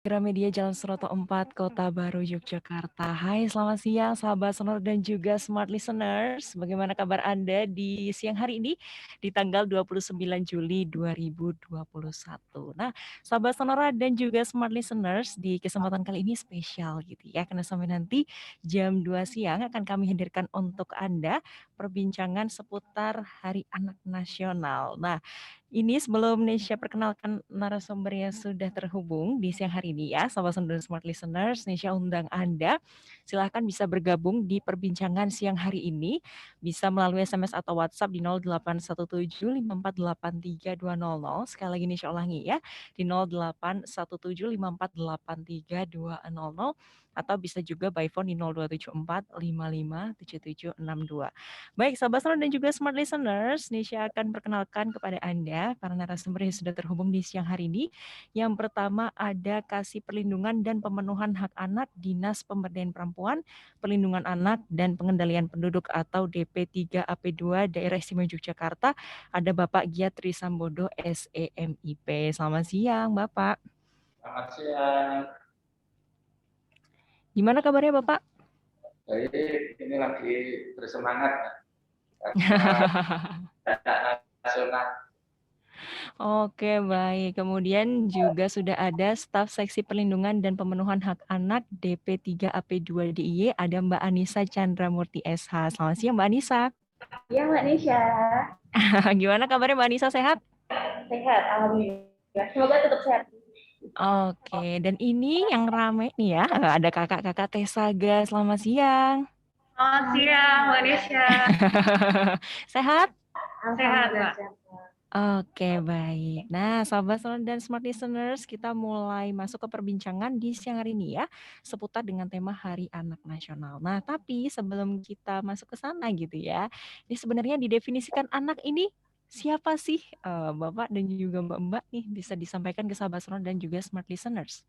Gramedia Jalan Suroto 4, Kota Baru, Yogyakarta. Hai, selamat siang sahabat Sonor dan juga smart listeners. Bagaimana kabar Anda di siang hari ini di tanggal 29 Juli 2021. Nah, sahabat Sonora dan juga smart listeners, di kesempatan kali ini spesial gitu ya. Karena sampai nanti jam 2 siang akan kami hadirkan untuk Anda perbincangan seputar Hari Anak Nasional. Nah, ini sebelum Nesya perkenalkan narasumber yang sudah terhubung di siang hari ini ya, sahabat dan smart listeners, Nesya undang Anda, silahkan bisa bergabung di perbincangan siang hari ini, bisa melalui SMS atau WhatsApp di 0817548320. Sekali lagi Nesya ulangi ya, di 0817548320, atau bisa juga by phone di 0274557762. Baik, sahabat Sonor dan juga smart listeners, Nisha akan perkenalkan kepada Anda para narasumber yang sudah terhubung di siang hari ini. Yang pertama ada Kasih Perlindungan dan Pemenuhan Hak Anak Dinas Pemberdayaan Perempuan, Perlindungan Anak dan Pengendalian Penduduk atau DP3AP2 Daerah Istimewa Yogyakarta. Ada Bapak Giat Trisambodo SEMIP. Selamat siang, Bapak. Selamat siang. Gimana kabarnya, Bapak? Baik, ini lagi bersemangat karena nasional. Oke, baik. Kemudian juga sudah ada staf seksi perlindungan dan pemenuhan hak anak DP3AP2 DIY, ada Mbak Anissa Chandramurti SH. Selamat siang, Mbak Anissa. Ya, Mbak Nisha. Gimana kabarnya, Mbak Anissa, sehat? Sehat, alhamdulillah. Semoga tetap sehat. Oke, dan ini yang rame nih ya, ada kakak-kakak Tesaga. Selamat siang. Selamat siang, Mbak Nisha. Sehat? Sehat, Mbak. Oke, baik. Nah, sahabat Sonor dan smart listeners, kita mulai masuk ke perbincangan di siang hari ini ya, seputar dengan tema Hari Anak Nasional. Nah, tapi sebelum kita masuk ke sana gitu ya, ini sebenarnya didefinisikan anak ini siapa sih, Bapak dan juga Mbak-Mbak nih, bisa disampaikan ke sahabat Sonor dan juga smart listeners?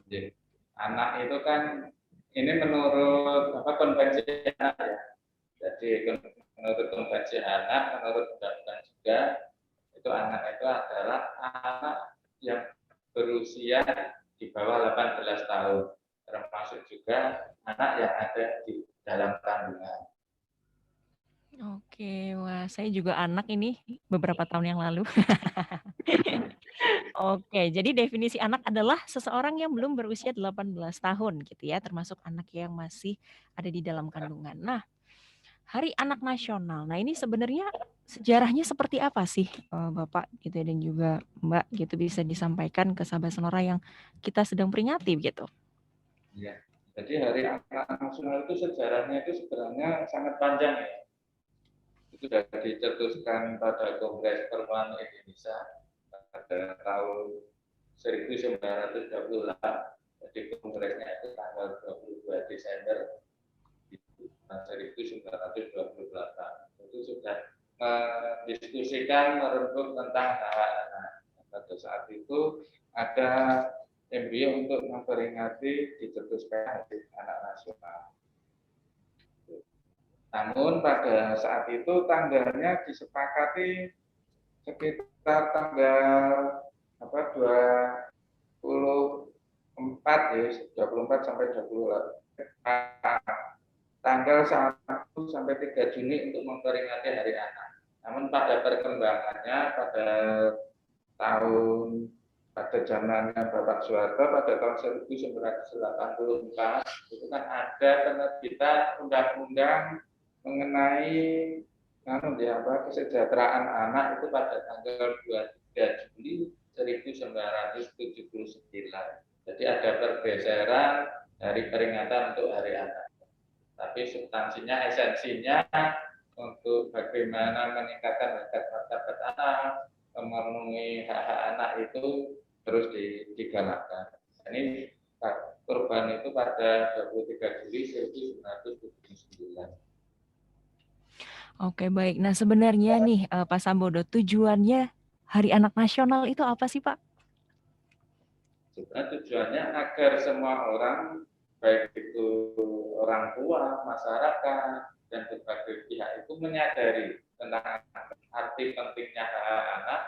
Jadi, anak itu kan ini menurut konvensi anak ya. Jadi menurut konvensi anak, menurut undang-undang juga itu anak itu adalah anak yang berusia di bawah 18 tahun, termasuk juga anak yang ada di dalam kandungan. Oke, wah saya juga anak ini beberapa tahun yang lalu. Oke, jadi definisi anak adalah seseorang yang belum berusia 18 tahun gitu ya, termasuk anak yang masih ada di dalam kandungan. Nah, Hari Anak Nasional. Nah, ini sebenarnya sejarahnya seperti apa sih, Bapak gitu ya, dan juga Mbak gitu, bisa disampaikan ke sahabat Sonora yang kita sedang peringati gitu. Ya, jadi Hari Anak Nasional itu sejarahnya itu sebenarnya sangat panjang ya. Itu sudah dicetuskan pada Kongres Perempuan Indonesia pada tahun 1928. Jadi kongresnya itu tanggal 22 Desember 1928. Itu sudah mendiskusikan, merembuk tentang hak anak. Pada saat itu ada MBO untuk memperingati dicetuskan Hari Anak Nasional. Namun pada saat itu tanggalnya disepakati sekitar tanggal 24 ya, 24 sampai 28. Tanggal 1 sampai 3 Juni untuk memperingati Hari Anak. Namun pada perkembangannya pada zamannya Bapak Soeharto pada tahun 1984 itu kan ada penerbitan undang-undang mengenai kesejahteraan anak itu pada tanggal 23 Juli 1979. Jadi ada pergeseran dari peringatan untuk Hari Anak. Tapi substansinya, esensinya untuk bagaimana meningkatkan harkat martabat anak, memenuhi hak-hak anak itu terus digalakkan. Ini kurban itu pada 23 Juli 1979. Oke, baik. Nah, sebenarnya nih Pak Sambodo, tujuannya Hari Anak Nasional itu apa sih, Pak? Sebenarnya tujuannya agar semua orang, baik itu orang tua, masyarakat, dan berbagai pihak itu menyadari tentang arti pentingnya hak anak,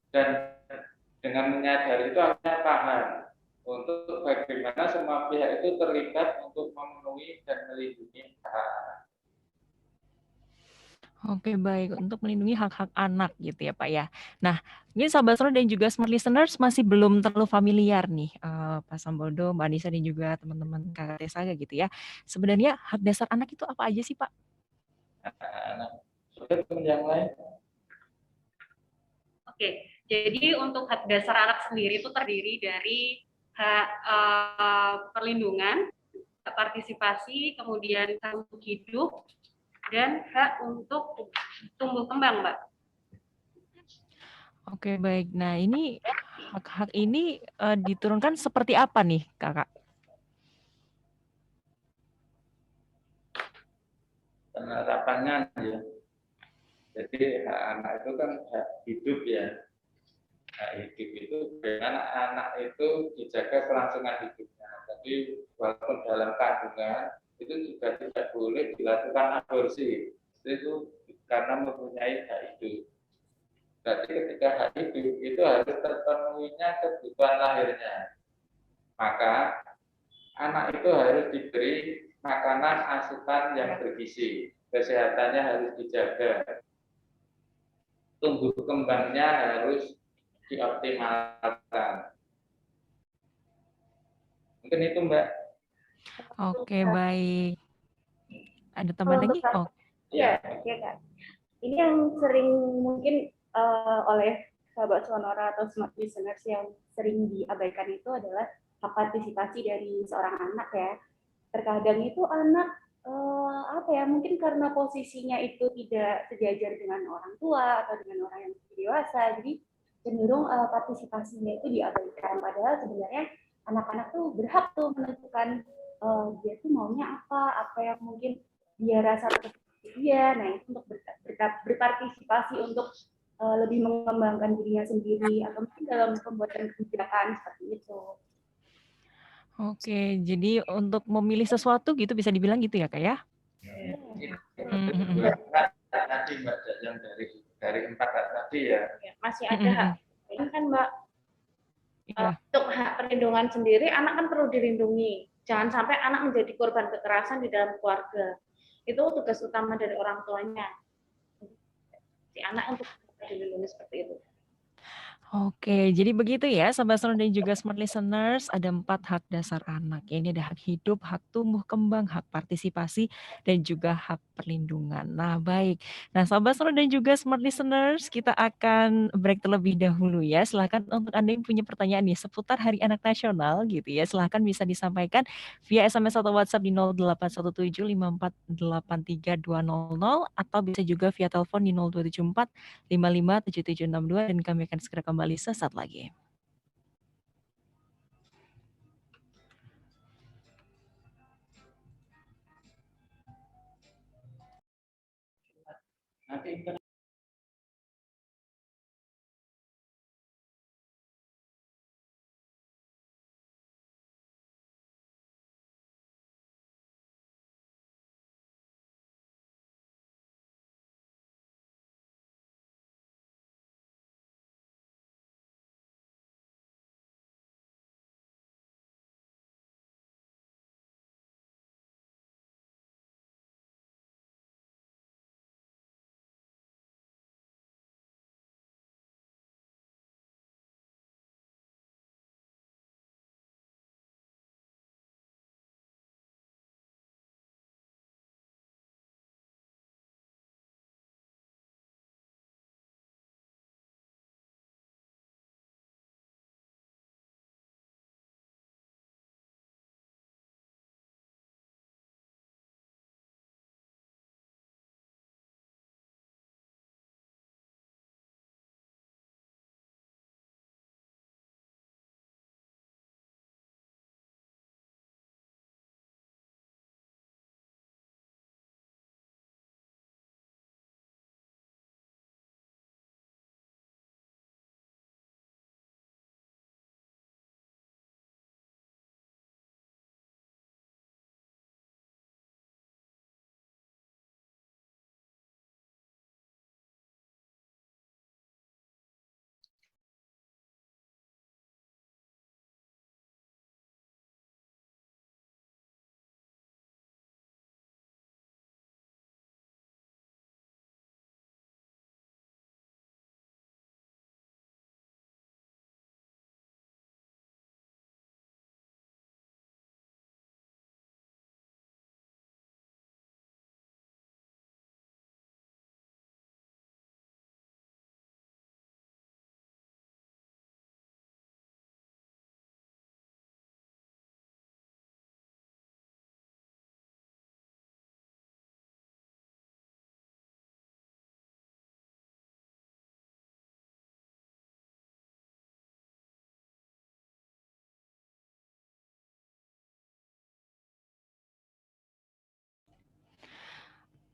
dan dengan menyadari itu artinya paham untuk bagaimana semua pihak itu terlibat untuk memenuhi dan melindungi hak. Oke, baik. Untuk melindungi hak-hak anak gitu ya, Pak ya. Nah, mungkin sahabat Sonora dan juga smart listeners masih belum terlalu familiar nih, Pak Sambodo, Mbak Anissa dan juga teman-teman KKT Saga gitu ya. Sebenarnya hak dasar anak itu apa aja sih, Pak? Anak. Sudah teman yang lain? Oke, jadi untuk hak dasar anak sendiri itu terdiri dari hak perlindungan, hak partisipasi, kemudian hak untuk hidup, dan hak untuk tumbuh kembang, Mbak. Oke, baik. Nah, ini hak-hak ini diturunkan seperti apa nih, Kakak? Penerapannya ya. Jadi hak anak itu kan hak hidup ya. Hak hidup itu bagaimana anak itu dijaga kelangsungan hidupnya. Tapi walaupun dalam kandungan itu juga tidak boleh dilakukan aborsi. Itu karena mempunyai hak hidup. Berarti ketika hak hidup itu harus terpenuhinya kebutuhan lahirnya. Maka anak itu harus diberi makanan asupan yang bergizi. Kesehatannya harus dijaga. Tumbuh kembangnya harus dioptimalkan. Mungkin itu Mbak. Oke, baik. Ada Kalau tambahan untuk lagi? Oh, ya, ya kan. Ini yang sering mungkin oleh sahabat Sonora atau smart listeners yang sering diabaikan itu adalah hak partisipasi dari seorang anak ya. Terkadang itu anak apa ya, mungkin karena posisinya itu tidak sejajar dengan orang tua atau dengan orang yang dewasa, jadi cenderung partisipasinya itu diabaikan. Padahal sebenarnya anak-anak tuh berhak tuh menentukan dia tuh maunya apa yang mungkin dia rasa dia. Nah, itu untuk berpartisipasi untuk lebih mengembangkan dirinya sendiri atau mungkin dalam pembuatan kebijakan seperti itu. oke. Jadi untuk memilih sesuatu gitu bisa dibilang gitu ya, Kak ya? Nanti Mbak yang dari 4 hak tadi ya. Masih ada hak. Ini kan Mbak, untuk hak perlindungan sendiri, anak kan perlu dilindungi. Jangan sampai anak menjadi korban kekerasan di dalam keluarga. Itu tugas utama dari orang tuanya. Si anak untuk dilindungi seperti itu. Oke, jadi begitu ya, Sobat Sonora dan juga smart listeners, ada 4 hak dasar anak. Ini ada hak hidup, hak tumbuh kembang, hak partisipasi, dan juga hak perlindungan. Nah, baik. Nah, Sobat Sonora dan juga smart listeners, kita akan break terlebih dahulu ya. Silahkan untuk Anda yang punya pertanyaan nih seputar Hari Anak Nasional gitu ya, silahkan bisa disampaikan via SMS atau WhatsApp di 08175483 200 atau bisa juga via telepon di 0274 557762 dan kami akan segera kembali sesaat lagi. Nanti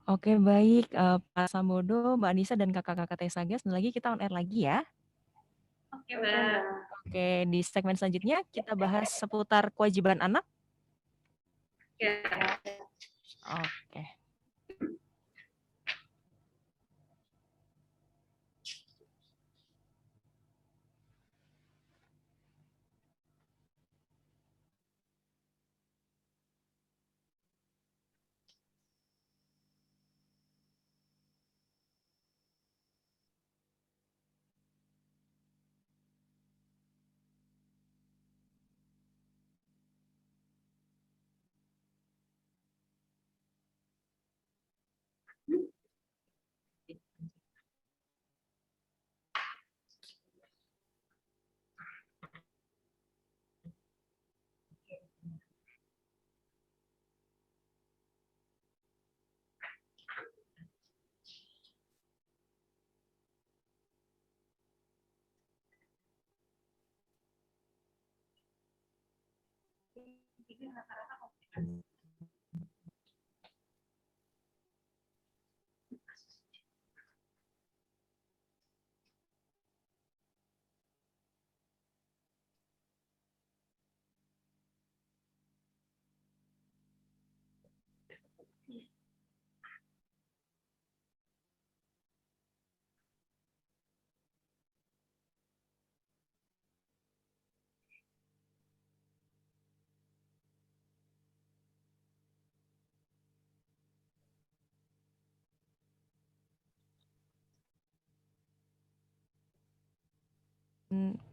Oke, baik, Pak Sambodo, Mbak Anissa, dan kakak-kakak Tesaga. Sebentar lagi kita on air lagi ya. Oke, Mbak. Oke, di segmen selanjutnya kita bahas seputar kewajiban anak. Ya. Oke.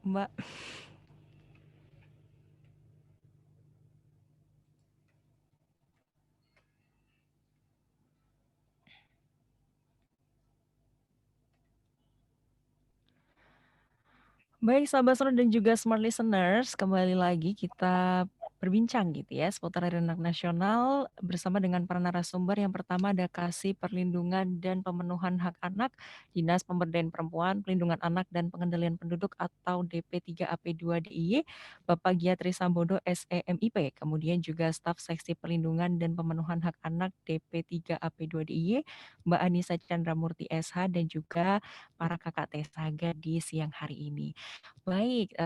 Mbak. Baik, sahabat Sonor dan juga smart listeners, kembali lagi kita berbincang gitu ya seputar Hari Anak Nasional bersama dengan para narasumber. Yang pertama ada Kasih Perlindungan dan Pemenuhan Hak Anak, Dinas Pemberdayaan Perempuan, Pelindungan Anak dan Pengendalian Penduduk atau DP3AP2 DIY, Bapak Giatri Sambodo SEMIP, kemudian juga staf Seksi Perlindungan dan Pemenuhan Hak Anak DP3AP2 DIY, Mbak Anissa Chandramurti SH, dan juga para kakak Tesaga di siang hari ini. Baik,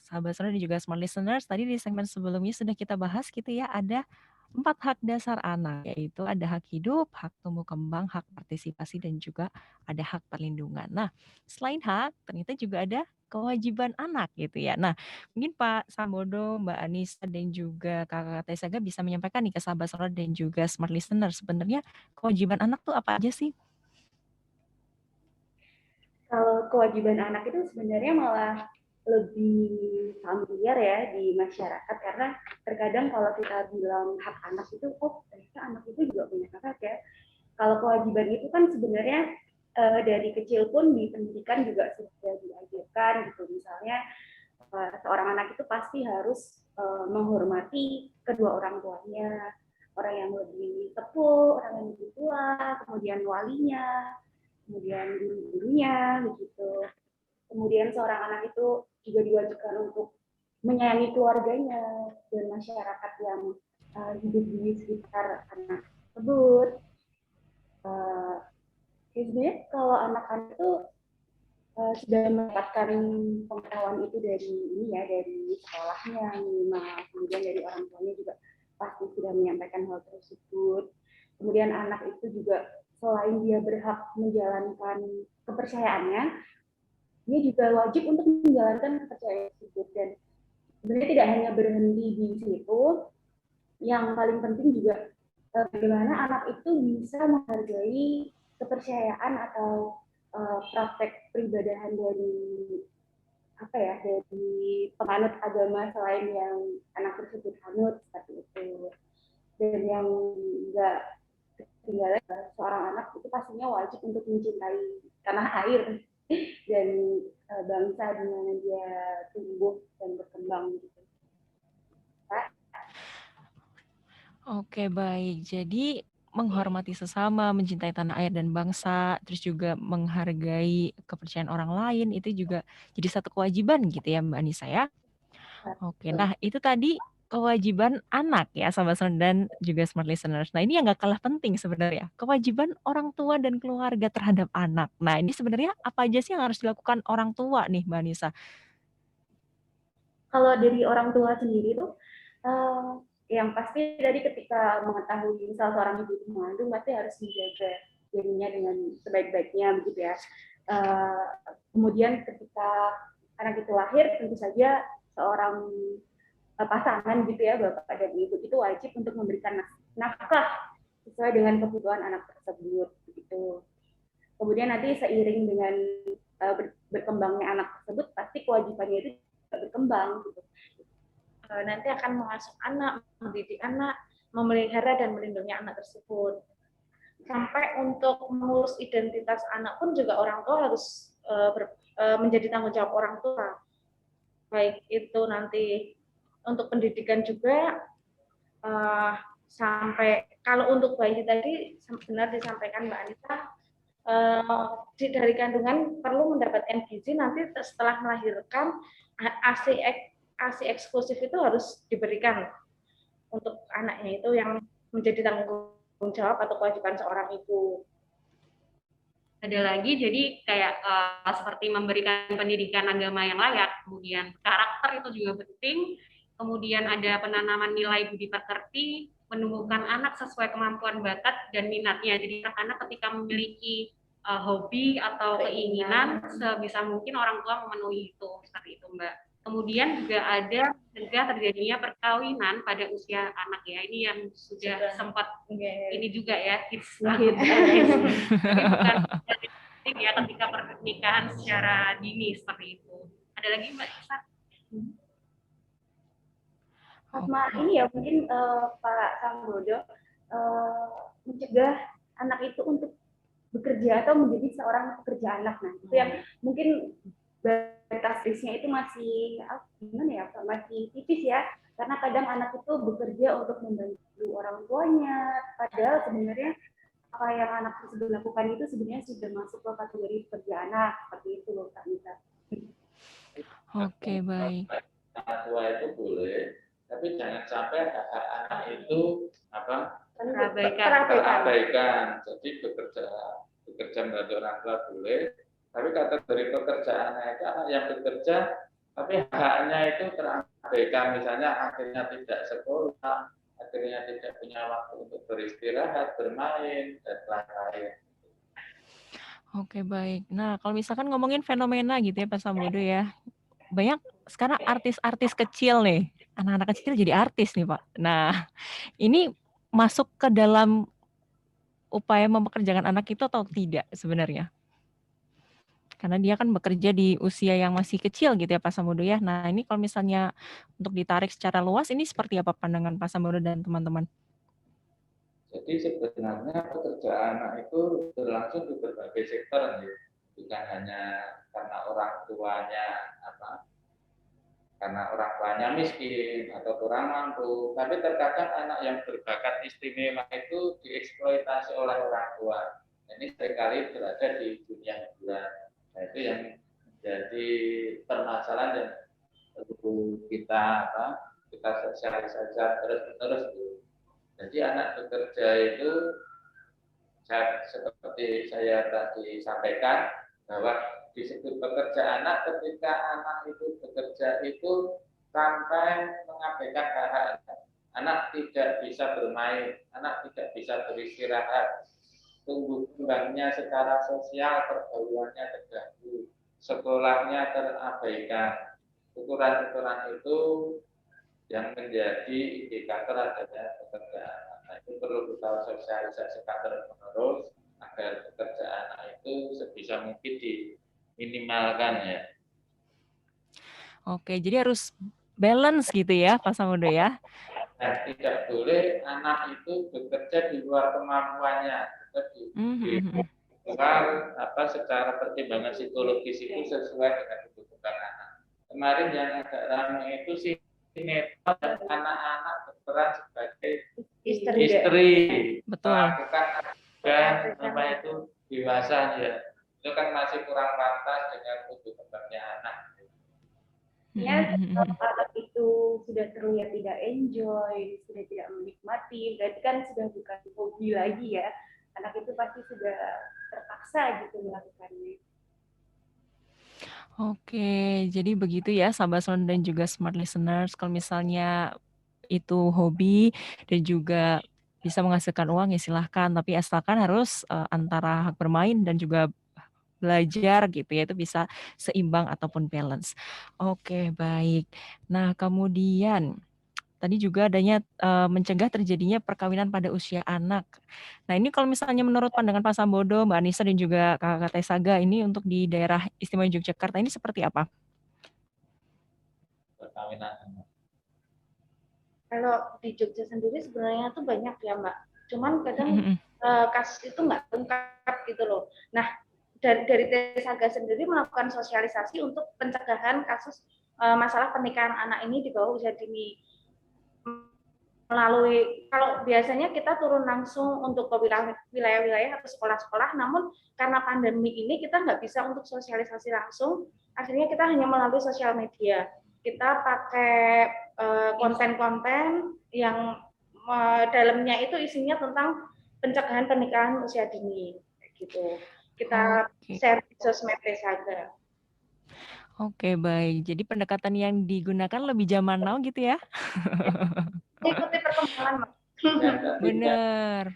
sahabat Sonor dan juga smart listeners, tadi di segmen sebelumnya sudah kita bahas gitu ya, ada 4 hak dasar anak, yaitu ada hak hidup, hak tumbuh kembang, hak partisipasi, dan juga ada hak perlindungan. Nah, selain hak, ternyata juga ada kewajiban anak gitu ya. Nah, mungkin Pak Sambodo, Mbak Anissa, dan juga Kakak Tesaga bisa menyampaikan nih ke sahabat Sonor dan juga smart listener, sebenarnya kewajiban anak tuh apa aja sih? Kalau kewajiban anak itu sebenarnya malah lebih familiar ya di masyarakat, karena terkadang kalau kita bilang hak anak itu, oh ternyata anak itu juga punya hak ya. Kalau kewajiban itu kan sebenarnya dari kecil pun di pendidikan juga sudah diajarkan gitu. Misalnya seorang anak itu pasti harus menghormati kedua orang tuanya, orang yang lebih sepuh, orang yang lebih tua, kemudian walinya, kemudian guru-gurunya begitu. Kemudian seorang anak itu juga diwajibkan untuk menyayangi keluarganya dan masyarakat yang hidup di sekitar anak tersebut. Sebenarnya kalau anak-anak itu sudah mendapatkan pengetahuan itu dari ini ya, dari sekolahnya minimal, kemudian dari orang tuanya juga pasti sudah menyampaikan hal tersebut. Kemudian anak itu juga selain dia berhak menjalankan kepercayaannya, dia juga wajib untuk menjalankan kepercayaan tersebut. Dan sebenarnya tidak hanya berhenti di situ, yang paling penting juga bagaimana anak itu bisa menghargai kepercayaan atau praktek peribadahan dari apa ya, dari penganut agama selain yang anak tersebut anut, seperti itu. Dan yang enggak tinggal seorang anak itu pastinya wajib untuk mencintai tanah air dan bangsa di mana dia tumbuh dan berkembang gitu. Oke, baik. Jadi menghormati sesama, mencintai tanah air dan bangsa, terus juga menghargai kepercayaan orang lain, itu juga jadi satu kewajiban gitu ya Mbak Anissa ya. Oke, nah itu tadi kewajiban anak ya, Sahabat Sonora dan juga Smart Listeners. Nah, ini yang nggak kalah penting sebenarnya, kewajiban orang tua dan keluarga terhadap anak. Nah, ini sebenarnya apa aja sih yang harus dilakukan orang tua nih, Mbak Anissa? Kalau dari orang tua sendiri tuh, yang pasti dari ketika mengetahui misal seorang ibu mengandung, pasti harus menjaga dirinya dengan sebaik-baiknya begitu ya. Kemudian ketika anak itu lahir, tentu saja seorang pasangan gitu ya, bapak dan ibu itu wajib untuk memberikan nafkah sesuai dengan kebutuhan anak tersebut gitu. Kemudian nanti seiring dengan berkembangnya anak tersebut, pasti kewajibannya itu berkembang gitu. Nanti akan mengasuh anak, mendidik anak, memelihara dan melindungi anak tersebut. Sampai untuk mengurus identitas anak pun juga orang tua harus menjadi tanggung jawab orang tua. Baik itu nanti untuk pendidikan juga, sampai kalau untuk bayi tadi benar disampaikan Mbak Anissa, dari kandungan perlu mendapatkan gizi, nanti setelah melahirkan ASI eksklusif itu harus diberikan untuk anaknya, itu yang menjadi tanggung jawab atau kewajiban seorang ibu. Ada lagi, jadi kayak seperti memberikan pendidikan agama yang layak, kemudian karakter itu juga penting, kemudian ada penanaman nilai budi pekerti, menumbuhkan anak sesuai kemampuan bakat dan minatnya. Jadi anak ketika memiliki hobi atau keinginan, sebisa mungkin orang tua memenuhi itu, seperti itu Mbak. Kemudian juga ada mencegah terjadinya perkawinan pada usia anak ya. Ini yang sudah sempat ini juga ya, hits. Tapi bukan penting ya ketika pernikahan secara dini seperti itu. Ada lagi Mbak Isa? Sama ini ya mungkin Pak Sambodo, mencegah anak itu untuk bekerja atau menjadi seorang pekerja anak. Nah, itu yang mungkin batas risknya itu masih gimana ya, masih tipis ya, karena kadang anak itu bekerja untuk membantu orang tuanya, padahal sebenarnya apa yang anak tersebut lakukan itu sebenarnya sudah masuk ke kategori pekerja anak, seperti itu loh Kak Nita. Oke, baik. Anak tua itu boleh, tapi jangan sampai hak anak itu terabaikan. Jadi bekerja membantu orang tua boleh, tapi kategori pekerjaannya itu anak yang bekerja, tapi haknya itu terabaikan, misalnya akhirnya tidak sekolah, akhirnya tidak punya waktu untuk beristirahat, bermain, dan lain-lain. Oke, baik. Nah, kalau misalkan ngomongin fenomena gitu ya Pak Sambodo ya, banyak sekarang artis-artis kecil nih, anak-anak kecil jadi artis nih Pak. Nah, ini masuk ke dalam upaya mempekerjakan anak itu atau tidak sebenarnya? Karena dia kan bekerja di usia yang masih kecil gitu ya Pak Sambodo ya. Nah, ini kalau misalnya untuk ditarik secara luas, ini seperti apa pandangan Pak Sambodo dan teman-teman? Jadi sebenarnya pekerjaan anak itu berlangsung di berbagai sektor, bukan hanya karena orang tuanya miskin atau kurang mampu, tapi terkadang anak yang berbakat istimewa itu dieksploitasi oleh orang tua. Ini seringkali berada di dunia hiburan. Nah, itu yang menjadi permasalahan yang perlu kita sosialisasi terus-menerus. Jadi anak bekerja itu seperti saya tadi sampaikan, bahwa disebut bekerja anak ketika anak itu bekerja itu sampai mengabaikan hak anak, tidak bisa bermain, anak tidak bisa beristirahat, tumbuh kembangnya secara sosial, pergaulannya terganggu, sekolahnya terabaikan. Ukuran-ukuran itu yang menjadi indikator adanya pekerjaan anak. Itu perlu kita sosialisasikan terus-menerus agar pekerjaan anak itu sebisa mungkin diminimalkan ya. Oke, jadi harus balance gitu ya Pak Sambodo ya. Nah, tidak boleh anak itu bekerja di luar kemampuannya, di luar secara pertimbangan psikologis itu sesuai dengan kebutuhan anak. Kemarin yang agak ramai itu sih sinetron dan anak-anak berperan sebagai istri. Betul. Melakukan adegan itu dewasa ya, itu kan masih kurang pantas dengan tumbuh kembangnya anak. Ya, anak itu sudah terlihat tidak enjoy, sudah tidak menikmati, berarti kan sudah bukan hobi lagi ya. Anak itu pasti sudah terpaksa gitu melakukannya. Oke, jadi begitu ya sahabat Sound dan juga smart listeners. Kalau misalnya itu hobi dan juga bisa menghasilkan uang ya silahkan. Tapi asalkan harus antara hak bermain dan juga belajar gitu ya, itu bisa seimbang ataupun balance. Oke, baik. Nah, kemudian tadi juga adanya mencegah terjadinya perkawinan pada usia anak. Nah, ini kalau misalnya menurut pandangan Pak Sambodo, Mbak Anissa dan juga Kakak Tesaga, ini untuk di daerah istimewa Yogyakarta ini seperti apa? Perkawinan. Kalau di Jogja sendiri sebenarnya tuh banyak ya Mbak. Cuman kadang kasus itu nggak lengkap gitu loh. Nah, dari Tesaga sendiri melakukan sosialisasi untuk pencegahan kasus masalah pernikahan anak ini di bawah usia dini. Melalui, kalau biasanya kita turun langsung untuk ke wilayah-wilayah atau sekolah-sekolah, namun karena pandemi ini kita nggak bisa untuk sosialisasi langsung, akhirnya kita hanya melalui sosial media. Kita pakai konten-konten yang dalamnya itu isinya tentang pencegahan pernikahan usia dini, gitu. Kita share di sosmed Tesaga. Oke, baik. Jadi pendekatan yang digunakan lebih zaman now gitu ya? Ikuti perkembangan, Mas. Bener.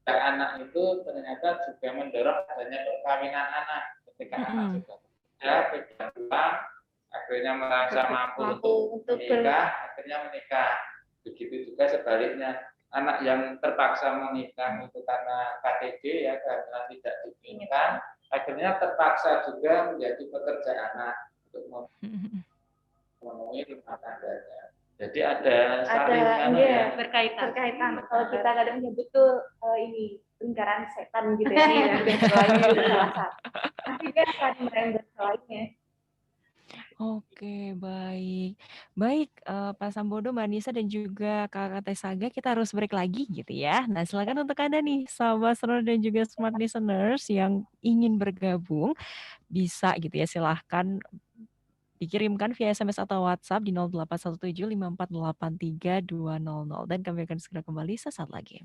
Anak itu ternyata juga mendorong adanya perkawinan anak ketika anak sudah bekerja, pegang uang, akhirnya merasa mampu untuk menikah, akhirnya menikah. Begitu juga sebaliknya, anak yang terpaksa menikah itu karena KTG ya, karena tidak diinginkan, akhirnya terpaksa juga menjadi pekerja anak untuk memenuhi rumah tangganya. Jadi ada saling berkaitan. Kalau kita kadang nyebut tuh ini lingkaran setan gitu ya, selainnya itu salah satu. Tapi kan akan merembet selainnya. Oke, baik. Baik, Pak Sambodo, Mbak Anissa, dan juga Kakak Tesaga, kita harus break lagi gitu ya. Nah, silakan untuk Anda nih, sahabat Sonora dan juga smart listeners yang ingin bergabung, bisa gitu ya, silahkan dikirimkan via SMS atau WhatsApp di 08175483 200 dan kami akan segera kembali sesaat lagi.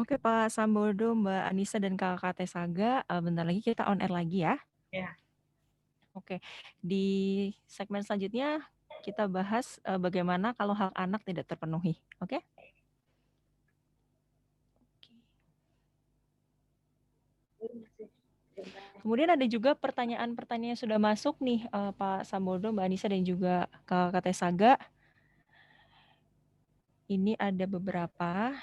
Oke Pak Sambodo, Mbak Anissa dan Kakak Tesaga, bentar lagi kita on air lagi ya. Ya. Oke, di segmen selanjutnya kita bahas bagaimana kalau hak anak tidak terpenuhi. Oke? Kemudian ada juga pertanyaan-pertanyaan yang sudah masuk nih Pak Sambodo, Mbak Anissa dan juga Kakak Tesaga. Ini ada beberapa.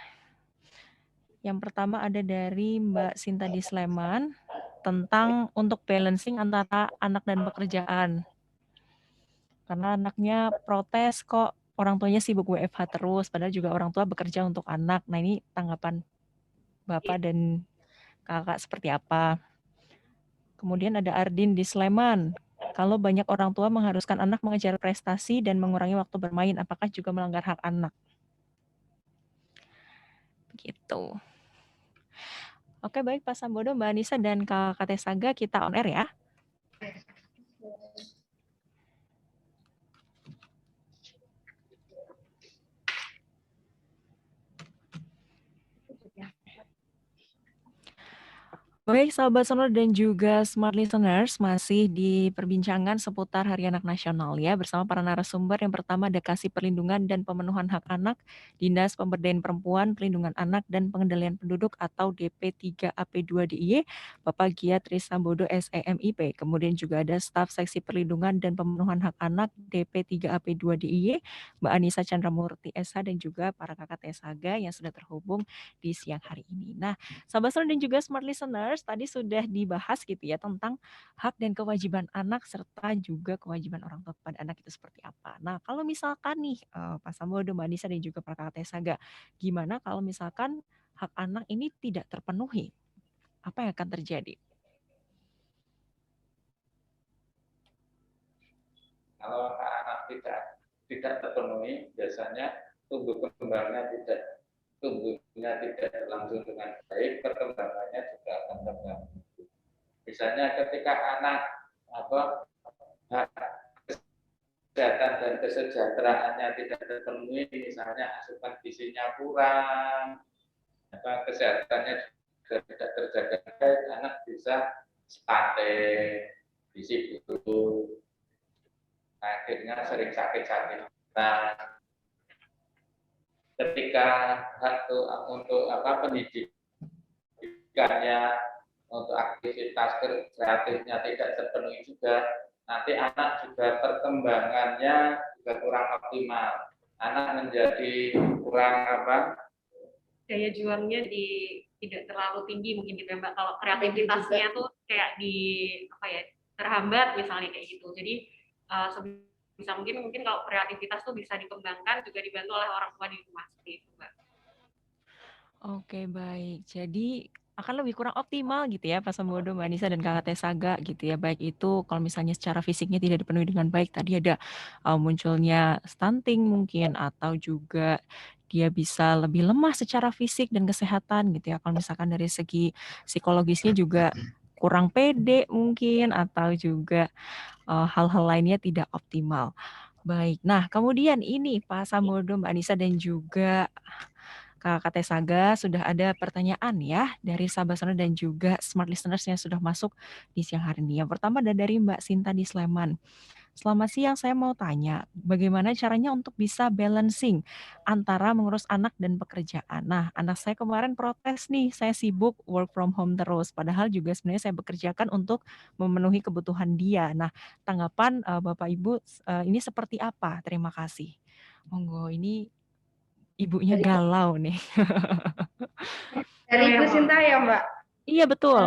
Yang pertama ada dari Mbak Sinta di Sleman tentang untuk balancing antara anak dan pekerjaan. Karena anaknya protes kok orang tuanya sibuk WFH terus, padahal juga orang tua bekerja untuk anak. Nah ini tanggapan Bapak dan Kakak seperti apa? Kemudian ada Ardin di Sleman. Kalau banyak orang tua mengharuskan anak mengejar prestasi dan mengurangi waktu bermain, apakah juga melanggar hak anak? Begitu. Oke, baik Pak Sambodo, Mbak Anissa, dan Kakak Tesaga, kita on air ya. Baik, sahabat Sonor dan juga Smart Listeners, masih di perbincangan seputar Hari Anak Nasional ya, bersama para narasumber. Yang pertama ada Kasih Perlindungan dan Pemenuhan Hak Anak, Dinas Pemberdayaan Perempuan, Perlindungan Anak, dan Pengendalian Penduduk atau DP3AP2 DIY, Bapak Giat Trisambodo SEMIP. Kemudian juga ada Staf Seksi Perlindungan dan Pemenuhan Hak Anak DP3AP2 DIY, Mbak Anissa Chandramurti SH, dan juga para kakak Tesaga yang sudah terhubung di siang hari ini. Nah, sahabat Sonor dan juga Smart Listeners, tadi sudah dibahas gitu ya tentang hak dan kewajiban anak serta juga kewajiban orang tua kepada anak itu seperti apa. Nah, kalau misalkan nih Pak Sambodo, Mbak Anissa dan juga para kakak Tesaga, gimana kalau misalkan hak anak ini tidak terpenuhi? Apa yang akan terjadi? Kalau anak tidak terpenuhi, biasanya tumbuhnya tidak berlangsung dengan baik, perkembangannya juga akan terganggu. Misalnya ketika anak kesehatan dan kesejahteraannya tidak terpenuhi, misalnya asupan gizinya kurang, kesehatannya juga tidak terjaga baik, anak bisa stunting, gizi buruk, akhirnya sering sakit-sakit. Nah, ketika hak untuk pendidikannya, untuk aktivitas kreatifnya tidak terpenuhi juga, nanti anak juga perkembangannya juga kurang optimal. Anak menjadi kurang daya juangnya tidak terlalu tinggi mungkin gitu ya Mbak. Kalau kreativitasnya tuh kayak terhambat misalnya kayak gitu. Jadi bisa mungkin kalau kreativitas tuh bisa dikembangkan juga dibantu oleh orang tua di rumah seperti itu Mbak. Oke, baik. Jadi akan lebih kurang optimal gitu ya Pak Sambodo, Mbak Anissa, dan Kakak Tesaga gitu ya. Baik itu kalau misalnya secara fisiknya tidak dipenuhi dengan baik, tadi ada munculnya stunting mungkin, atau juga dia bisa lebih lemah secara fisik dan kesehatan gitu ya. Kalau misalkan dari segi psikologisnya juga kurang pede mungkin, atau juga hal-hal lainnya tidak optimal. Baik, nah kemudian ini Pak Sambodo, Mbak Anissa, dan juga Kakak Tesaga, sudah ada pertanyaan ya dari sahabat Sonor dan juga Smart Listeners yang sudah masuk di siang hari ini. Yang pertama ada dari Mbak Sinta di Sleman. Selamat siang, saya mau tanya, bagaimana caranya untuk bisa balancing antara mengurus anak dan pekerjaan? Nah, anak saya kemarin protes nih, saya sibuk work from home terus, padahal juga sebenarnya saya bekerjakan untuk memenuhi kebutuhan dia. Nah, tanggapan Bapak Ibu ini seperti apa? Terima kasih. Monggo, ini ibunya galau nih. Dari Ibu Sinta ya Mbak? Iya, betul.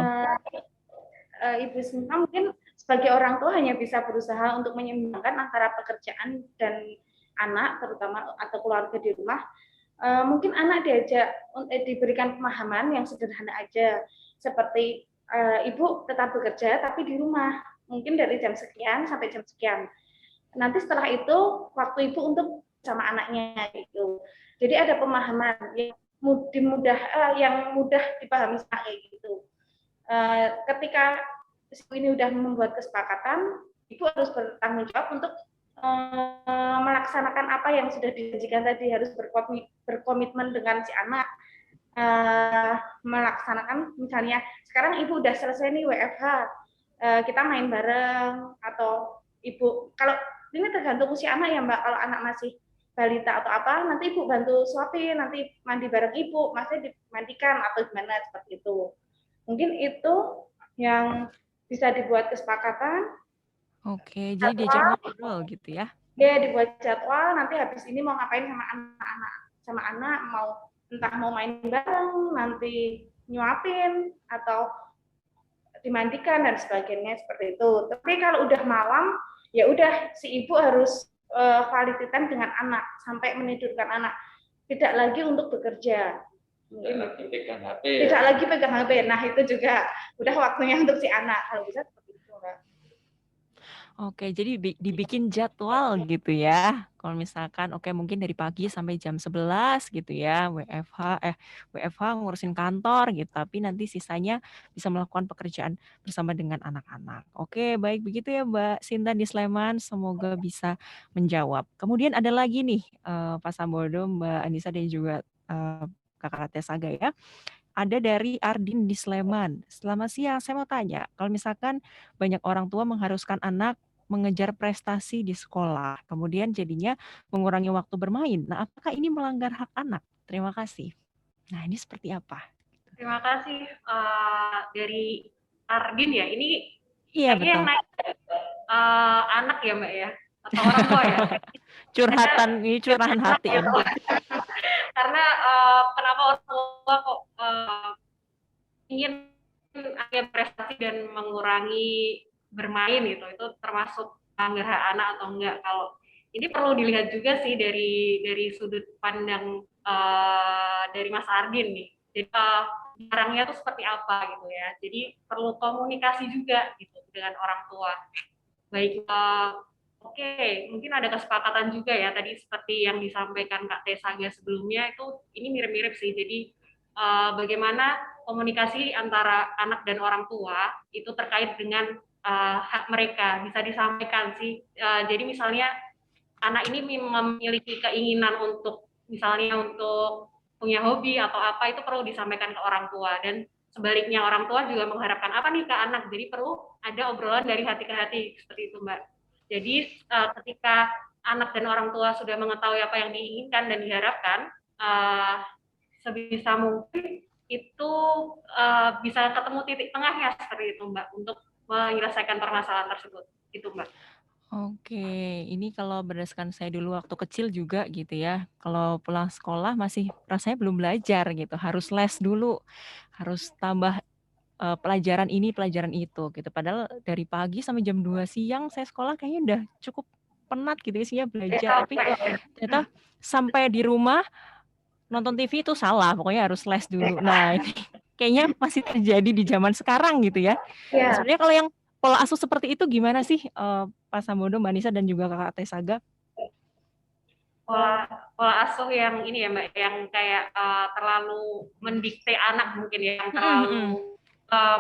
Ibu Sinta mungkin sebagai orang tua hanya bisa berusaha untuk menyeimbangkan antara pekerjaan dan anak, terutama atau keluarga di rumah. Mungkin anak diberikan pemahaman yang sederhana aja, seperti ibu tetap bekerja tapi di rumah, mungkin dari jam sekian sampai jam sekian. Nanti setelah itu waktu ibu untuk sama anaknya gitu. Jadi ada pemahaman yang mudah dipahami kayak gitu. Ketika ini udah membuat kesepakatan, ibu harus bertanggung jawab untuk melaksanakan apa yang sudah dijanjikan tadi, harus berkomitmen dengan si anak. melaksanakan, misalnya sekarang ibu udah selesai nih WFH, kita main bareng, atau ibu, kalau ini tergantung usia anak ya Mbak, kalau anak masih balita atau apa, nanti ibu bantu suapin, nanti mandi bareng ibu, masnya dimandikan atau gimana, seperti itu. Mungkin itu yang bisa dibuat kesepakatan. Oke, jadi diajak ngobrol gitu ya. Dia dibuat jadwal, nanti habis ini mau ngapain sama anak, mau entah mau main bareng, nanti nyuapin atau dimandikan dan sebagainya, seperti itu. Tapi kalau udah malam, ya udah si ibu harus quality time dengan anak sampai menidurkan anak. Tidak lagi untuk bekerja. Tidak lagi pegang HP. Tidak lagi pegang HP. Nah, itu juga udah waktunya untuk si anak. Kalau bisa seperti itu, Mbak. Oke, jadi dibikin jadwal gitu ya. Kalau misalkan mungkin dari pagi sampai jam 11 gitu ya, WFH ngurusin kantor gitu, tapi nanti sisanya bisa melakukan pekerjaan bersama dengan anak-anak. Oke, baik begitu ya Mbak Sinta di Sleman, semoga bisa menjawab. Kemudian ada lagi nih Pak Sambodo, Mbak Anissa dan juga Kakak Tesaga ya. Ada dari Ardin di Sleman. Selamat siang, saya mau tanya, kalau misalkan banyak orang tua mengharuskan anak mengejar prestasi di sekolah, kemudian jadinya mengurangi waktu bermain. Nah, apakah ini melanggar hak anak? Terima kasih. Nah, ini seperti apa? Terima kasih dari Ardin ya. Ini Iya, kayaknya yang betul. naik anak ya Mbak ya, atau orang tua ya. Curahan hati ini. Karena kenapa orang tua kok ingin ada prestasi dan mengurangi bermain gitu, itu termasuk melanggar hak anak atau enggak? Kalau ini perlu dilihat juga sih dari sudut pandang dari Mas Ardin nih. Jadi barangnya itu seperti apa gitu ya. Jadi perlu komunikasi juga gitu dengan orang tua. Baik, oke, mungkin ada kesepakatan juga ya tadi seperti yang disampaikan Kak Tesaga sebelumnya, itu ini mirip-mirip sih. Jadi bagaimana komunikasi antara anak dan orang tua itu terkait dengan hak mereka bisa disampaikan sih. Jadi misalnya anak ini memiliki keinginan untuk misalnya untuk punya hobi atau apa, itu perlu disampaikan ke orang tua, dan sebaliknya orang tua juga mengharapkan apa nih ke anak. Jadi perlu ada obrolan dari hati ke hati, seperti itu Mbak. Jadi ketika anak dan orang tua sudah mengetahui apa yang diinginkan dan diharapkan, sebisa mungkin itu bisa ketemu titik tengahnya, seperti itu Mbak, untuk menyelesaikan permasalahan tersebut. Itu Mbak. Oke, ini kalau berdasarkan saya dulu waktu kecil juga gitu ya, kalau pulang sekolah masih rasanya belum belajar gitu, harus les dulu, harus tambah pelajaran ini, pelajaran itu gitu. Padahal dari pagi sampai jam 2 siang saya sekolah kayaknya udah cukup penat gitu isinya belajar, tapi ternyata sampai di rumah nonton TV itu salah, pokoknya harus les dulu. Nah, ini kayaknya masih terjadi di zaman sekarang gitu ya. Nah, sebenarnya kalau yang pola asuh seperti itu gimana sih Pak Sambodo, Mbak Nisa dan juga Kakak Tesaga? Pola asuh yang ini ya Mbak, yang kayak terlalu mendikte anak mungkin ya, yang terlalu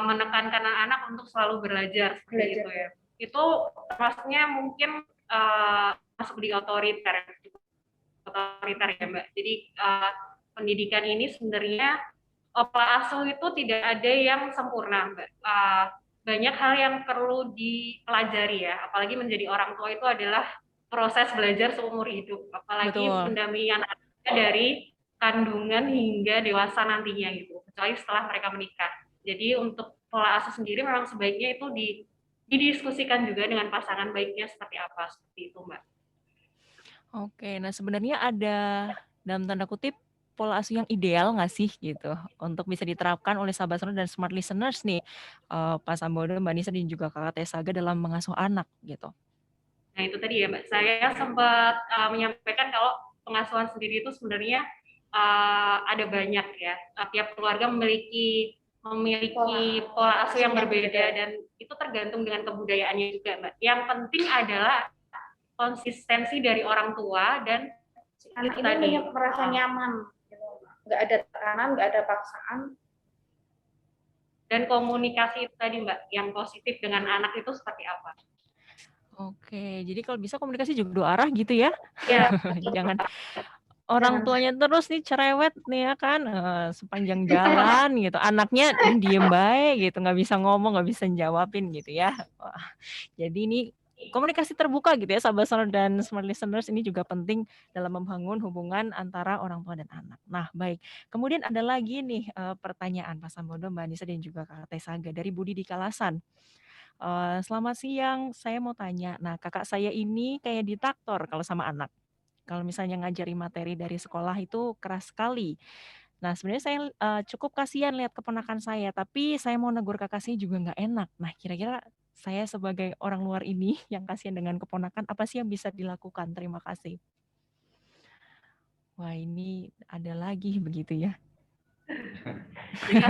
menekankan anak untuk selalu belajar seperti itu ya. Itu maksudnya mungkin masuk di otoriter ya Mbak. Jadi pendidikan ini sebenarnya pola asuh itu tidak ada yang sempurna Mbak. Banyak hal yang perlu dipelajari ya, apalagi menjadi orang tua itu adalah proses belajar seumur hidup, apalagi mendampingi anak-anaknya dari kandungan hingga dewasa nantinya gitu, kecuali setelah mereka menikah. Jadi untuk pola asuh sendiri memang sebaiknya itu didiskusikan juga dengan pasangan baiknya seperti apa, seperti itu Mbak. Oke, nah sebenarnya ada dalam tanda kutip pola asuh yang ideal nggak sih gitu untuk bisa diterapkan oleh sahabat sonor dan smart listeners nih, Pak Sambodo, Mbak Nisa dan juga Kakak Tesaga dalam mengasuh anak gitu? Nah itu tadi ya Mbak, saya sempat menyampaikan kalau pengasuhan sendiri itu sebenarnya ada banyak ya. Tiap keluarga memiliki pola asuh yang berbeda, dan itu tergantung dengan kebudayaannya juga Mbak. Yang penting adalah konsistensi dari orang tua dan anak ini merasa nyaman, nggak ada tekanan, nggak ada paksaan. Dan komunikasi itu tadi Mbak, yang positif dengan anak itu seperti apa? Oke, jadi kalau bisa komunikasi juga dua arah gitu ya? Ya. Jangan. orang Jangan tuanya terus nih cerewet nih ya kan, sepanjang jalan gitu, anaknya diem bae gitu, nggak bisa ngomong, nggak bisa jawabin gitu ya. Wah, jadi ini komunikasi terbuka gitu ya, sahabat sonor dan smart listeners, ini juga penting dalam membangun hubungan antara orang tua dan anak. Nah, baik. Kemudian ada lagi nih pertanyaan Pak Sambodo, Mbak Anissa dan juga Kakak Tesaga dari Budi di Kalasan. Selamat siang, saya mau tanya. Nah, kakak saya ini kayak diktator kalau sama anak. Kalau misalnya ngajari materi dari sekolah itu keras sekali. Nah, sebenarnya saya cukup kasihan lihat keponakan saya, tapi saya mau negur kakak saya juga nggak enak. Nah, kira-kira saya sebagai orang luar ini yang kasihan dengan keponakan, apa sih yang bisa dilakukan? Terima kasih. Wah, ini ada lagi begitu ya. Jadi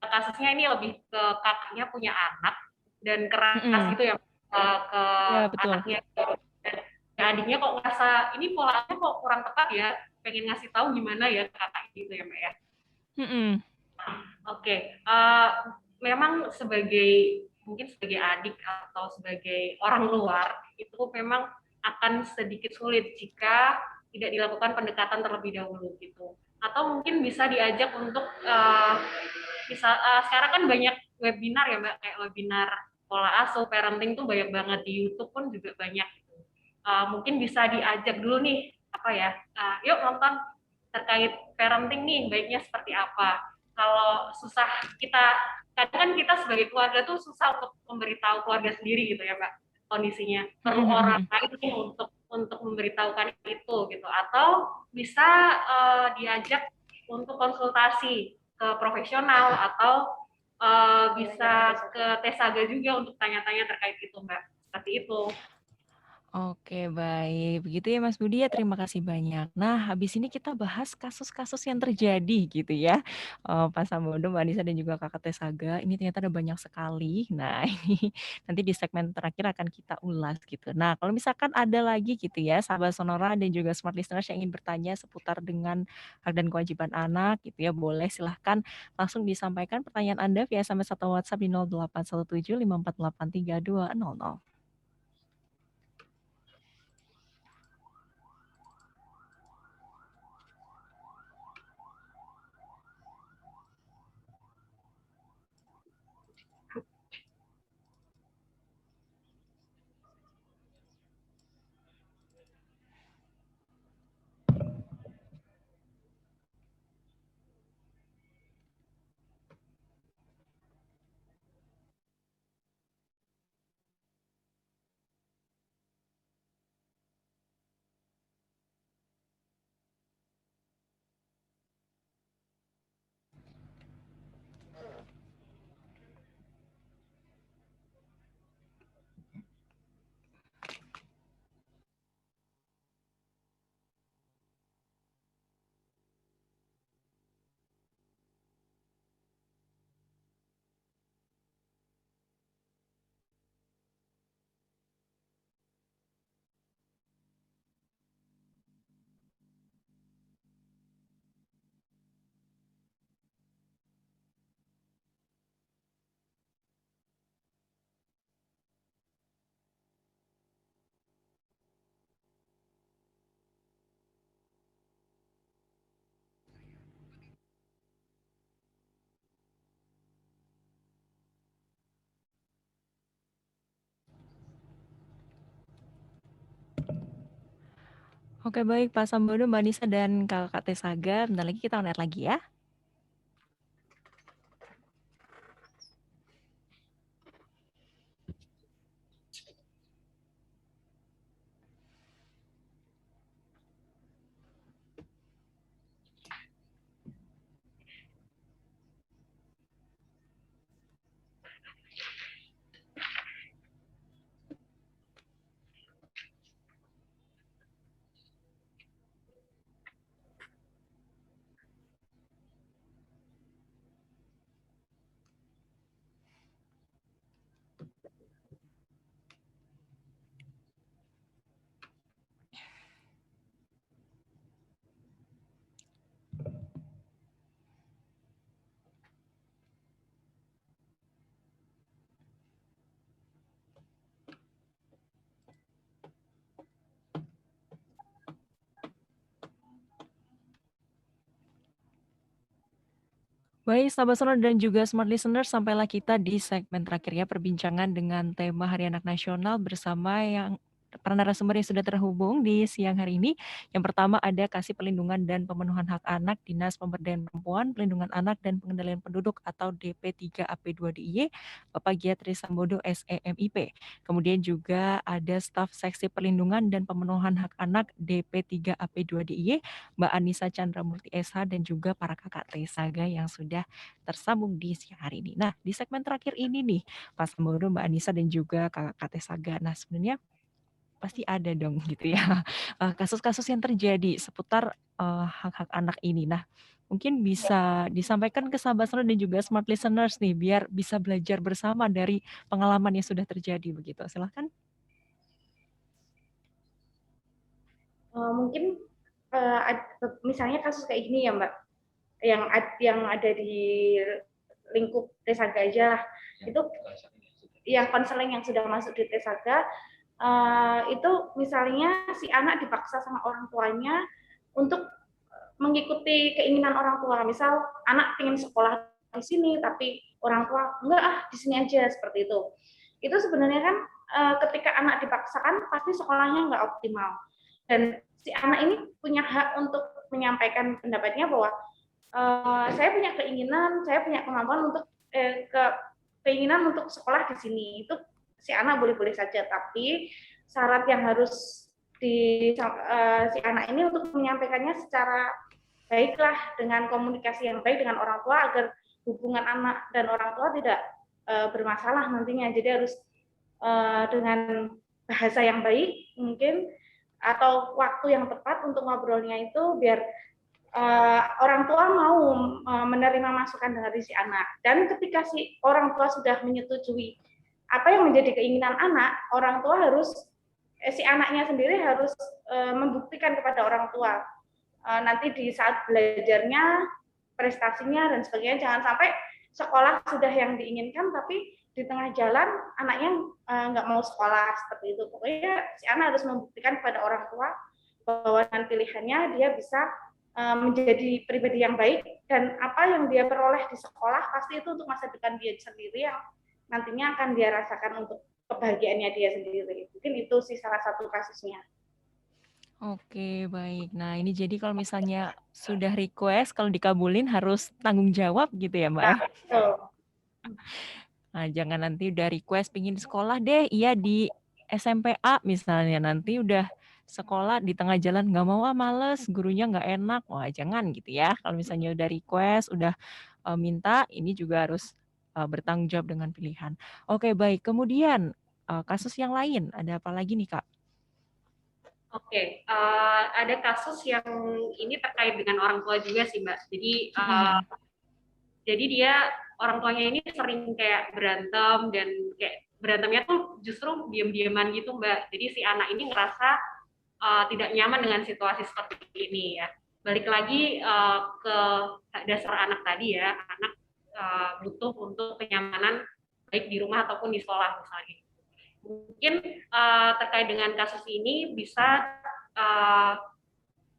kasusnya ini lebih ke kakaknya punya anak dan keras Mm-mm. gitu ya ke Ya, betul. anaknya. Dan adiknya kok ngerasa ini polanya kok kurang tepat ya, pengen ngasih tahu gimana ya ke kakak gitu ya Mbak ya. Mm-mm. Oke, memang mungkin sebagai adik atau sebagai orang luar itu memang akan sedikit sulit jika tidak dilakukan pendekatan terlebih dahulu gitu. Atau mungkin bisa diajak untuk sekarang kan banyak webinar ya Mbak, kayak webinar pola asuh parenting tuh banyak banget di YouTube pun juga banyak. Mungkin bisa diajak dulu nih apa ya, yuk nonton terkait parenting nih baiknya seperti apa. Kalau susah kita kadang kan kita sebagai keluarga tuh susah untuk memberitahu keluarga sendiri gitu ya Mbak kondisinya, perlu orang lain untuk memberitahukan itu gitu, atau bisa diajak untuk konsultasi ke profesional atau bisa ke Tesaga juga untuk tanya-tanya terkait itu Mbak, seperti itu. Oke, baik. Begitu ya Mas Budi ya, terima kasih banyak. Nah, habis ini kita bahas kasus-kasus yang terjadi gitu ya. Pak Sambodo, Mbak Anissa dan juga Kakak Tesaga, ini ternyata ada banyak sekali. Nah, ini nanti di segmen terakhir akan kita ulas gitu. Nah, kalau misalkan ada lagi gitu ya, sahabat Sonora dan juga Smart Listeners yang ingin bertanya seputar dengan hak dan kewajiban anak gitu ya, boleh silahkan langsung disampaikan pertanyaan Anda via SMS atau WhatsApp di 081754832200. Oke, baik Pak Sambodo, Mbak Nisa dan Kakak Tesaga. Bentar lagi kita on air lagi ya. Baik, sahabat sonor dan juga smart listener, sampailah kita di segmen terakhir ya perbincangan dengan tema Hari Anak Nasional bersama yang para narasumber yang sudah terhubung di siang hari ini. Yang pertama ada Kasih Perlindungan dan Pemenuhan Hak Anak, Dinas Pemberdayaan Perempuan, Pelindungan Anak dan Pengendalian Penduduk atau DP3AP2DIY, Bapak Giat Trisambodo SEMIP. Kemudian juga ada Staf Seksi Perlindungan dan Pemenuhan Hak Anak DP3AP2DIY, Mbak Anissa Chandramurti SH dan juga para kakak Tesaga yang sudah tersambung di siang hari ini. Nah, di segmen terakhir ini nih, Pak Sambodo, Mbak Anissa dan juga kakak Tesaga. Nah, sebenarnya pasti ada dong gitu ya kasus-kasus yang terjadi seputar hak-hak anak ini. Nah, mungkin bisa disampaikan ke sahabat sonor dan juga smart listeners nih, biar bisa belajar bersama dari pengalaman yang sudah terjadi begitu. Silahkan. Mungkin misalnya kasus kayak gini ya Mbak, yang ada di lingkup Tesaga aja lah, itu yang konseling yang sudah masuk di Tesaga, itu misalnya si anak dipaksa sama orang tuanya untuk mengikuti keinginan orang tua. Misal anak ingin sekolah di sini tapi orang tua enggak, di sini aja, seperti itu. Itu sebenarnya kan ketika anak dipaksakan pasti sekolahnya enggak optimal. Dan si anak ini punya hak untuk menyampaikan pendapatnya bahwa saya punya keinginan, saya punya kemampuan untuk keinginan untuk sekolah di sini. Itu si anak boleh-boleh saja, tapi syarat yang harus si anak ini untuk menyampaikannya secara baiklah, dengan komunikasi yang baik dengan orang tua agar hubungan anak dan orang tua tidak bermasalah nantinya. Jadi harus dengan bahasa yang baik mungkin, atau waktu yang tepat untuk ngobrolnya itu biar orang tua mau menerima masukan dari si anak. Dan ketika si orang tua sudah menyetujui apa yang menjadi keinginan anak, orang tua harus si anaknya sendiri harus membuktikan kepada orang tua nanti di saat belajarnya, prestasinya dan sebagainya. Jangan sampai sekolah sudah yang diinginkan tapi di tengah jalan anaknya nggak mau sekolah, seperti itu. Pokoknya si anak harus membuktikan kepada orang tua bahwa dengan pilihannya dia bisa menjadi pribadi yang baik, dan apa yang dia peroleh di sekolah pasti itu untuk masa depan dia sendiri yang nantinya akan dia rasakan untuk kebahagiaannya dia sendiri. Mungkin itu sih salah satu kasusnya. Oke, baik. Nah, ini jadi kalau misalnya sudah request, kalau dikabulin harus tanggung jawab gitu ya, Mbak ya? Betul. Nah, jangan nanti udah request pingin sekolah deh, iya di SMPA misalnya, nanti udah sekolah di tengah jalan nggak mau, males, gurunya nggak enak. Wah, jangan gitu ya. Kalau misalnya udah request, udah minta, ini juga harus bertanggung jawab dengan pilihan. Oke, baik. Kemudian kasus yang lain, ada apa lagi nih, Kak? Oke, ada kasus yang ini terkait dengan orang tua juga sih Mbak. Jadi dia orang tuanya ini sering kayak berantem, dan kayak berantemnya tuh justru diam-diaman gitu Mbak. Jadi si anak ini ngerasa tidak nyaman dengan situasi seperti ini ya. Balik lagi ke dasar anak tadi ya, anak butuh untuk kenyamanan baik di rumah ataupun di sekolah misalnya. Mungkin terkait dengan kasus ini bisa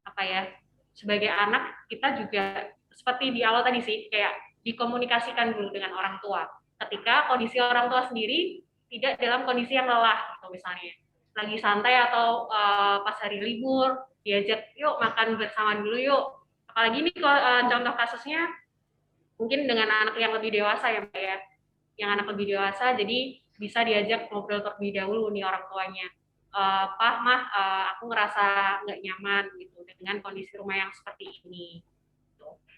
apa ya, sebagai anak kita juga seperti di awal tadi sih, kayak dikomunikasikan dulu dengan orang tua. Ketika kondisi orang tua sendiri tidak dalam kondisi yang lelah, atau misalnya lagi santai atau pas hari libur, diajak yuk makan bersama dulu yuk. Apalagi ini contoh kasusnya mungkin dengan anak yang lebih dewasa ya Mbak ya, yang anak lebih dewasa, jadi bisa diajak ngobrol terlebih dahulu nih orang tuanya. Pak, Mah, aku ngerasa nggak nyaman gitu dengan kondisi rumah yang seperti ini.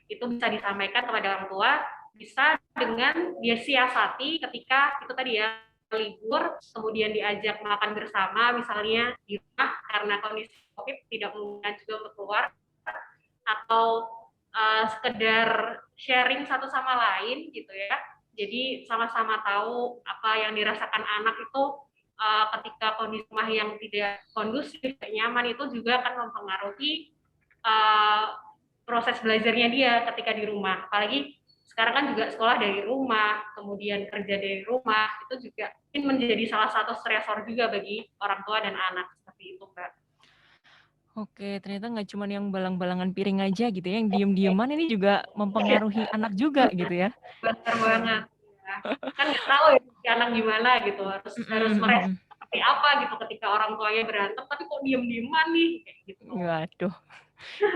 Itu bisa disampaikan kepada orang tua, bisa dengan dia siasati ketika itu tadi ya, libur, kemudian diajak makan bersama misalnya di rumah karena kondisi COVID tidak memungkinkan juga untuk keluar, atau sekedar sharing satu sama lain gitu ya. Jadi sama-sama tahu apa yang dirasakan anak itu ketika kondisi rumah yang tidak kondusif, tidak nyaman, itu juga akan mempengaruhi proses belajarnya dia ketika di rumah. Apalagi sekarang kan juga sekolah dari rumah, kemudian kerja dari rumah, itu juga menjadi salah satu stresor juga bagi orang tua dan anak, seperti itu Mbak. Oke, ternyata nggak cuma yang balang-balangan piring aja gitu ya, yang diem-dieman ini juga mempengaruhi anak juga gitu ya. Benar banget. Ya. Kan nggak tahu ya si anak gimana gitu, harus harus merespon seperti apa gitu ketika orang tuanya berantem, tapi kok diem-dieman nih kayak gitu. Waduh,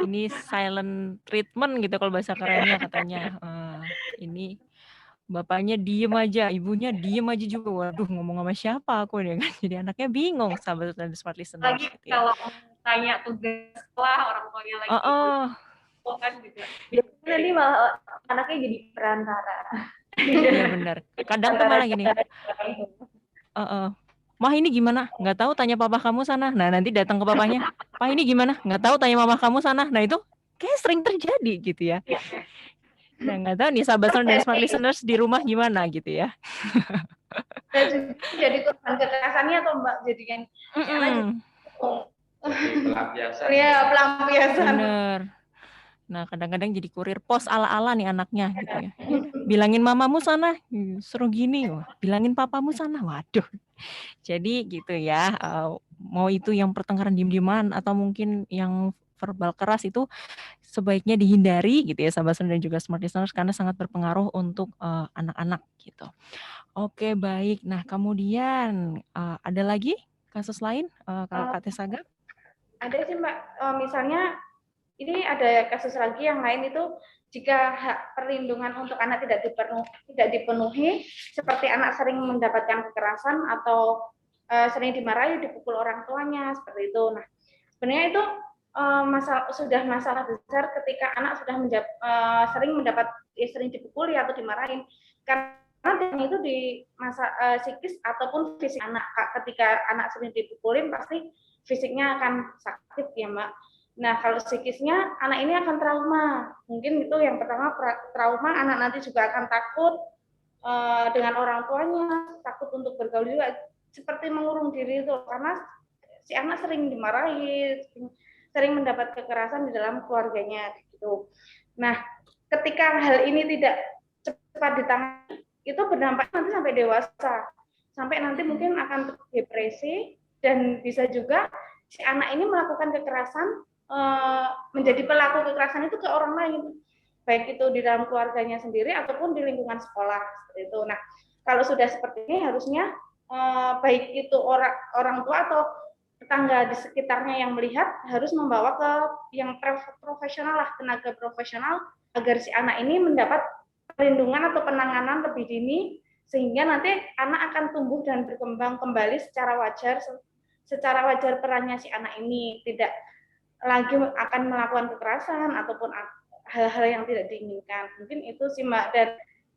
ini silent treatment gitu kalau bahasa kerennya katanya. Ini bapaknya diem aja, ibunya diem aja juga. Waduh, ngomong sama siapa aku nih kan. Jadi anaknya bingung, sahabat dan smart listeners Lagi gitu ya. kalau tanya tugas sekolah orang tuanya lagi Oh, kan juga. Biasanya nanti malah anaknya jadi perantara. iya benar. Kadang tuh malah gini, Mah ini gimana? Nggak tahu, tanya papa kamu sana. Nah nanti datang ke papanya, Pak ini gimana? Nggak tahu, tanya mama kamu sana. Nah itu kayak sering terjadi gitu ya. Nah nggak tahu nih sahabat dan smart listeners di rumah gimana gitu ya. Dan jadi korban kekerasannya atau Mbak jadikan Pelampiasan. ya pelampiasan. Bener. Nah kadang-kadang jadi kurir pos ala-ala nih anaknya gitu ya. Bilangin mamamu sana, suruh gini. Bilangin papamu sana. Waduh. Jadi gitu ya, mau itu yang pertengkaran diem-dieman atau mungkin yang verbal keras itu sebaiknya dihindari gitu ya sahabat dan juga smart listeners karena sangat berpengaruh untuk anak-anak gitu. Oke baik, nah kemudian ada lagi kasus lain Kak Tesaga? Ada sih Mbak, misalnya ini ada kasus lagi yang lain itu jika hak perlindungan untuk anak tidak dipenuhi seperti anak sering mendapatkan kekerasan atau sering dimarahi, dipukul orang tuanya seperti itu. Nah sebenarnya itu sudah masalah besar ketika anak sudah sering dipukuli atau dimarahin karena itu di masa psikis ataupun fisik anak. Ketika anak sering dipukulin pasti fisiknya akan sakit ya Mbak. Nah kalau psikisnya anak ini akan trauma. Mungkin itu yang pertama, trauma. Anak nanti juga akan takut dengan orang tuanya, takut untuk bergaul juga, seperti mengurung diri itu karena si anak sering dimarahi, sering mendapat kekerasan di dalam keluarganya gitu. Nah, ketika hal ini tidak cepat ditangani, itu berdampak nanti sampai dewasa, sampai nanti mungkin akan depresi dan bisa juga si anak ini melakukan kekerasan, menjadi pelaku kekerasan itu ke orang lain, baik itu di dalam keluarganya sendiri ataupun di lingkungan sekolah seperti itu. Nah, kalau sudah seperti ini harusnya baik itu orang tua atau tetangga di sekitarnya yang melihat harus membawa ke yang profesional lah, tenaga profesional agar si anak ini mendapat perlindungan atau penanganan lebih dini sehingga nanti anak akan tumbuh dan berkembang kembali secara wajar perannya si anak ini, tidak lagi akan melakukan kekerasan ataupun hal-hal yang tidak diinginkan. Mungkin itu sih Mbak. Dan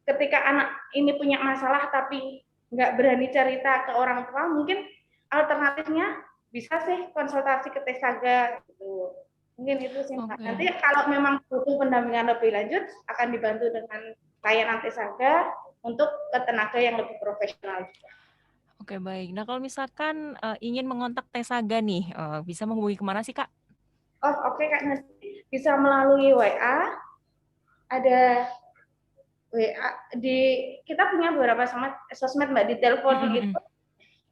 ketika anak ini punya masalah tapi nggak berani cerita ke orang tua, mungkin alternatifnya bisa sih konsultasi ke Tesaga gitu. Mungkin itu sih Mbak. Nanti kalau memang butuh pendampingan lebih lanjut akan dibantu dengan layanan Tesaga untuk ke tenaga yang lebih profesional juga. Oke baik. Nah kalau misalkan ingin mengontak Tesaga nih, bisa menghubungi kemana sih Kak? Oh oke Kak, nanti bisa melalui WA. Ada WA kita punya beberapa sosmed Mbak, di telepon gitu.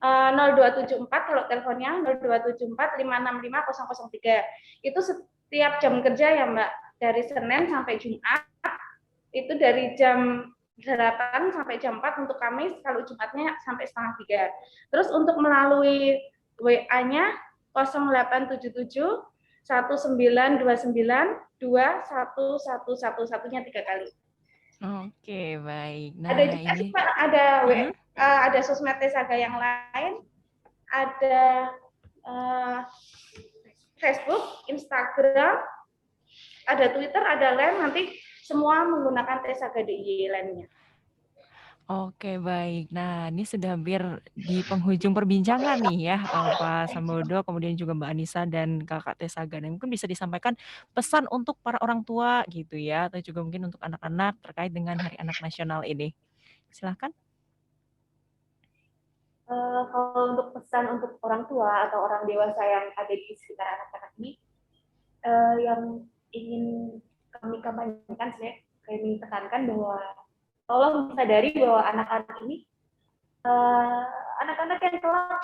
0274 kalau teleponnya 0274 565 003. Itu setiap jam kerja ya Mbak, dari Senin sampai Jumat. Itu dari jam 8 sampai jam 4 untuk Kamis, kalau Jumatnya sampai setengah 3. Terus untuk melalui WA-nya 0877 1929 21111-nya 3 kali. Oke baik. Nah ada juga ini Pak, ada sosmed Tesaga yang lain, ada Facebook, Instagram, ada Twitter, ada Line, nanti semua menggunakan Tesaga DIY lainnya. Oke baik. Nah ini sudah hampir di penghujung perbincangan nih ya Pak Sambodo, kemudian juga Mbak Anissa dan Kakak Tesaga. Dan mungkin bisa disampaikan pesan untuk para orang tua gitu ya, atau juga mungkin untuk anak-anak terkait dengan Hari Anak Nasional ini. Silahkan. Kalau untuk pesan untuk orang tua atau orang dewasa yang ada di sekitar anak-anak ini, yang ingin kami kampanyekan, kami tekankan bahwa tolong sadari bahwa anak-anak ini anak-anak yang telah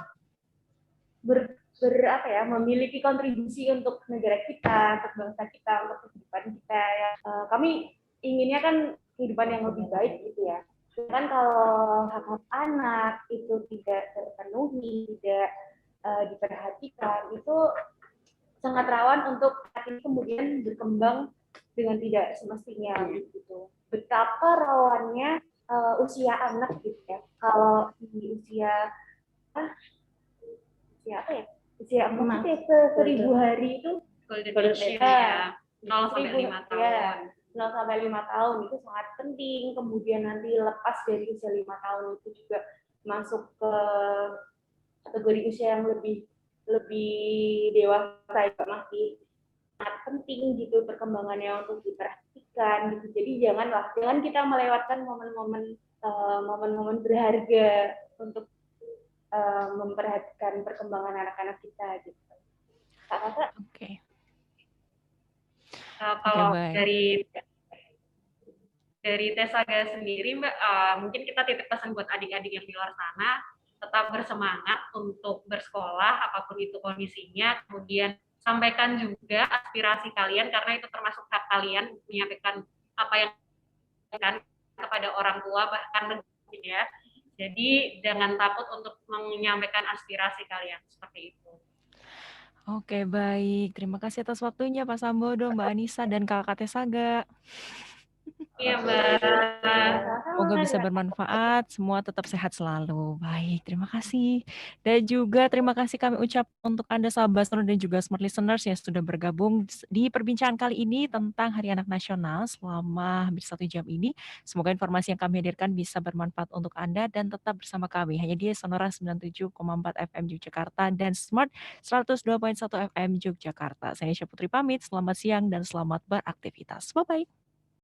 memiliki kontribusi untuk negara kita, untuk bangsa kita, untuk kehidupan kita. Ya. Kami inginnya kan kehidupan yang lebih baik gitu ya. Kan kalau hak-hak anak itu tidak terpenuhi, tidak diperhatikan, itu sangat rawan untuk akhirnya kemudian berkembang dengan tidak semestinya gitu. Betapa rawannya usia anak gitu ya. Kalau di usia emas ke 1000 hari itu Golden age ya, 0 sampai 5 tahun. Ya, 0 sampai 5 tahun itu sangat penting. Kemudian nanti lepas dari usia 5 tahun itu juga masuk ke kategori usia yang lebih dewasa, itu masih sangat penting gitu perkembangannya untuk diperhatikan gitu. Jadi jangan kita melewatkan momen-momen berharga untuk memperhatikan perkembangan anak-anak kita gitu. Oke. Kalau baik. dari Tesaga sendiri, Mbak, mungkin kita titip pesan buat adik-adik yang di luar sana, tetap bersemangat untuk bersekolah apapun itu kondisinya, kemudian sampaikan juga aspirasi kalian karena itu termasuk hak kalian menyampaikan apa yang kan kepada orang tua bahkan ya. Jadi jangan takut untuk menyampaikan aspirasi kalian seperti itu. Oke, baik. Terima kasih atas waktunya Pak Sambodo, Mbak Anissa, dan Kakak Tesaga. Iya, Mbak. Semoga bisa bermanfaat, semua tetap sehat selalu. Baik, terima kasih. Dan juga terima kasih kami ucap untuk Anda sahabat Sonora dan juga Smart Listeners yang sudah bergabung di perbincangan kali ini tentang Hari Anak Nasional selama hampir 1 jam ini. Semoga informasi yang kami hadirkan bisa bermanfaat untuk Anda dan tetap bersama kami hanya di Sonora 97,4 FM Yogyakarta dan Smart 102.1 FM Yogyakarta. Saya Syah Putri pamit, selamat siang dan selamat beraktivitas. Bye-bye.